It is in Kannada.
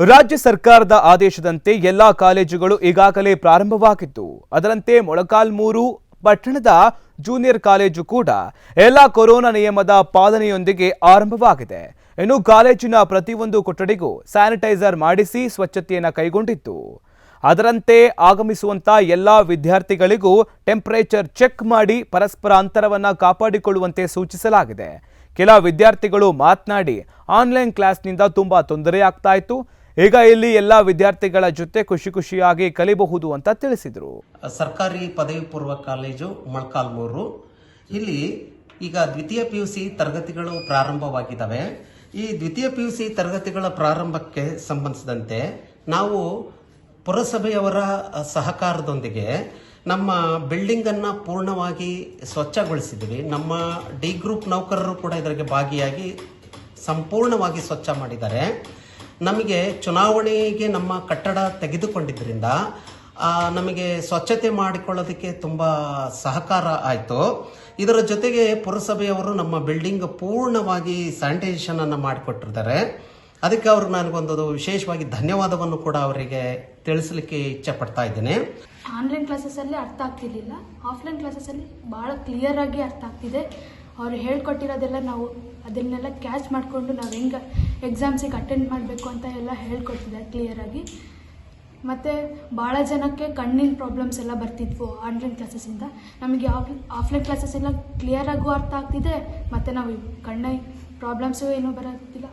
ರಾಜ್ಯ ಸರ್ಕಾರದ ಆದೇಶದಂತೆ ಎಲ್ಲಾ ಕಾಲೇಜುಗಳು ಈಗಾಗಲೇ ಪ್ರಾರಂಭವಾಗಿತ್ತು. ಅದರಂತೆ ಮೊಳಕಾಲ್ಮೂರು ಪಟ್ಟಣದ ಜೂನಿಯರ್ ಕಾಲೇಜು ಕೂಡ ಎಲ್ಲಾ ಕೊರೋನಾ ನಿಯಮದ ಪಾಲನೆಯೊಂದಿಗೆ ಆರಂಭವಾಗಿದೆ. ಇನ್ನು ಕಾಲೇಜಿನ ಪ್ರತಿಯೊಂದು ಕೊಠಡಿಗೂ ಸ್ಯಾನಿಟೈಸರ್ ಮಾಡಿಸಿ ಸ್ವಚ್ಛತೆಯನ್ನು ಕೈಗೊಂಡಿತ್ತು. ಅದರಂತೆ ಆಗಮಿಸುವಂತ ಎಲ್ಲಾ ವಿದ್ಯಾರ್ಥಿಗಳಿಗೂ ಟೆಂಪರೇಚರ್ ಚೆಕ್ ಮಾಡಿ ಪರಸ್ಪರ ಅಂತರವನ್ನು ಕಾಪಾಡಿಕೊಳ್ಳುವಂತೆ ಸೂಚಿಸಲಾಗಿದೆ. ಕೆಲ ವಿದ್ಯಾರ್ಥಿಗಳು ಮಾತನಾಡಿ ಆನ್ಲೈನ್ ಕ್ಲಾಸ್ನಿಂದ ತುಂಬಾ ತೊಂದರೆಯಾಗ್ತಾ ಇತ್ತು, ಈಗ ಇಲ್ಲಿ ಎಲ್ಲ ವಿದ್ಯಾರ್ಥಿಗಳ ಜೊತೆ ಖುಷಿಯಾಗಿ ಕಲಿಯಬಹುದು ಅಂತ ತಿಳಿಸಿದರು. ಸರ್ಕಾರಿ ಪದವಿ ಪೂರ್ವ ಕಾಲೇಜು ಮೊಳಕಾಲ್ಮೂರು ಇಲ್ಲಿ ಈಗ ದ್ವಿತೀಯ PUC ತರಗತಿಗಳು ಪ್ರಾರಂಭವಾಗಿದ್ದಾವೆ. ಈ ದ್ವಿತೀಯ PUC ತರಗತಿಗಳ ಪ್ರಾರಂಭಕ್ಕೆ ಸಂಬಂಧಿಸಿದಂತೆ ನಾವು ಪುರಸಭೆಯವರ ಸಹಕಾರದೊಂದಿಗೆ ನಮ್ಮ ಬಿಲ್ಡಿಂಗ್ ಅನ್ನ ಪೂರ್ಣವಾಗಿ ಸ್ವಚ್ಛಗೊಳಿಸಿದ್ವಿ. ನಮ್ಮ ಡಿ ಗ್ರೂಪ್ ನೌಕರರು ಕೂಡ ಇದಕ್ಕೆ ಭಾಗಿಯಾಗಿ ಸಂಪೂರ್ಣವಾಗಿ ಸ್ವಚ್ಛ ಮಾಡಿದ್ದಾರೆ. ನಮಗೆ ಚುನಾವಣೆಗೆ ನಮ್ಮ ಕಟ್ಟಡ ತೆಗೆದುಕೊಂಡಿದ್ದರಿಂದ ನಮಗೆ ಸ್ವಚ್ಛತೆ ಮಾಡಿಕೊಳ್ಳೋದಕ್ಕೆ ತುಂಬ ಸಹಕಾರ ಆಯಿತು. ಇದರ ಜೊತೆಗೆ ಪುರಸಭೆಯವರು ನಮ್ಮ ಬಿಲ್ಡಿಂಗ್ ಪೂರ್ಣವಾಗಿ ಸ್ಯಾನಿಟೈಸೇಷನ್ ಅನ್ನು ಮಾಡಿಕೊಟ್ಟಿದ್ದಾರೆ. ಅದಕ್ಕೆ ಅವರು ನನಗೊಂದು ವಿಶೇಷವಾಗಿ ಧನ್ಯವಾದವನ್ನು ಕೂಡ ಅವರಿಗೆ ತಿಳಿಸಲಿಕ್ಕೆ ಇಚ್ಛೆ ಪಡ್ತಾ ಇದ್ದೇನೆ. ಆನ್ಲೈನ್ ಕ್ಲಾಸಸ್ಸಲ್ಲಿ ಅರ್ಥ ಆಗ್ತಿರ್ಲಿಲ್ಲ, ಆಫ್ಲೈನ್ ಕ್ಲಾಸಸ್ಸಲ್ಲಿ ಭಾಳ ಕ್ಲಿಯರ್ ಆಗಿ ಅರ್ಥ ಆಗ್ತಿದೆ. ಅವರು ಹೇಳ್ಕೊಟ್ಟಿರೋದೆಲ್ಲ ನಾವು ಅದನ್ನೆಲ್ಲ ಕ್ಯಾಚ್ ಮಾಡಿಕೊಂಡು ನಾವು ಹೆಂಗೆ ಎಕ್ಸಾಮ್ಸಿಗೆ ಅಟೆಂಡ್ ಮಾಡಬೇಕು ಅಂತ ಎಲ್ಲ ಹೇಳ್ಕೊಡ್ತಿದ್ದಾರೆ ಕ್ಲಿಯರಾಗಿ. ಮತ್ತು ಭಾಳ ಜನಕ್ಕೆ ಕಣ್ಣಿನ ಪ್ರಾಬ್ಲಮ್ಸ್ ಎಲ್ಲ ಬರ್ತಿದ್ವು ಆನ್ಲೈನ್ ಕ್ಲಾಸಸ್ಸಿಂದ. ನಮಗೆ ಆಫ್ಲೈನ್ ಕ್ಲಾಸಸ್ ಎಲ್ಲ ಕ್ಲಿಯರಾಗೂ ಅರ್ಥ ಆಗ್ತಿದೆ ಮತ್ತು ನಾವು ಕಣ್ಣಿನ ಪ್ರಾಬ್ಲಮ್ಸು ಏನೂ ಬರೋದಿಲ್ಲ.